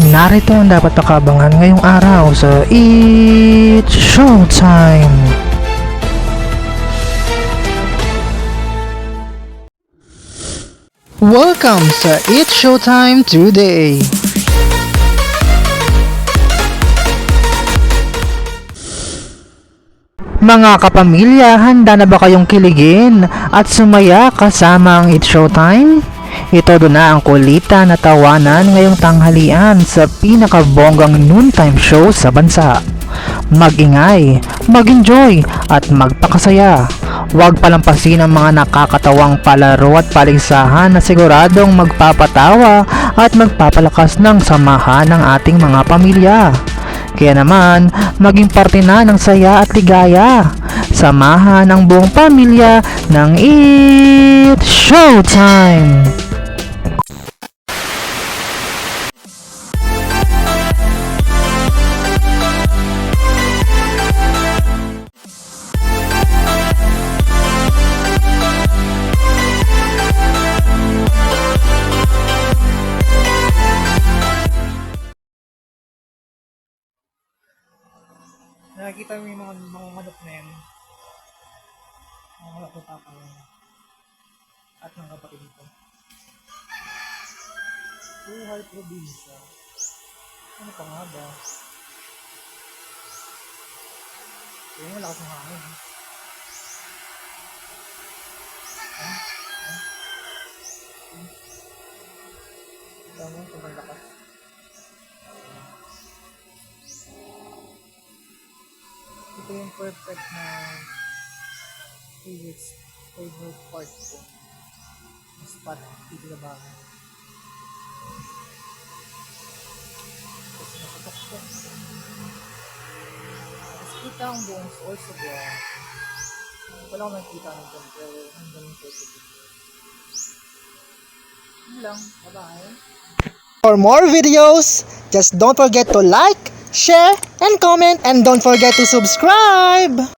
Narito ang dapat pakabangan ngayong araw sa It's Showtime! Welcome sa It's Showtime today! Mga kapamilya, handa na ba kayong kiligin at sumaya kasama ang It's Showtime? Ito doon na ang kulita na tawanan ngayong tanghalian sa pinakabonggang noontime show sa bansa. Mag-ingay, mag-enjoy at magpakasaya. Huwag palampasin ang mga nakakatawang palaro at paligsahan na siguradong magpapatawa at magpapalakas ng samahan ng ating mga pamilya. Kaya naman, maging parte na ng saya at ligaya. Samahan ang buong pamilya ng It's Showtime! Nakikita mo yung mga manok na yan. Mga manok na papa at ng kapatid ko. Buhay probinsya. Ano pa nga ba? Kaya yung malakas ng hangin. Ito mo, sobrang lakas. Ito yung perfect na favorite part ko. Yung spot dito na bahay. Tapos nakatok ko. Tapos kita ang buong source of the wala ko nakikita ng dyan, pero hanggang yung source of the yun lang. Bye-bye. For more videos, just don't forget to like, share, and comment, and don't forget to subscribe!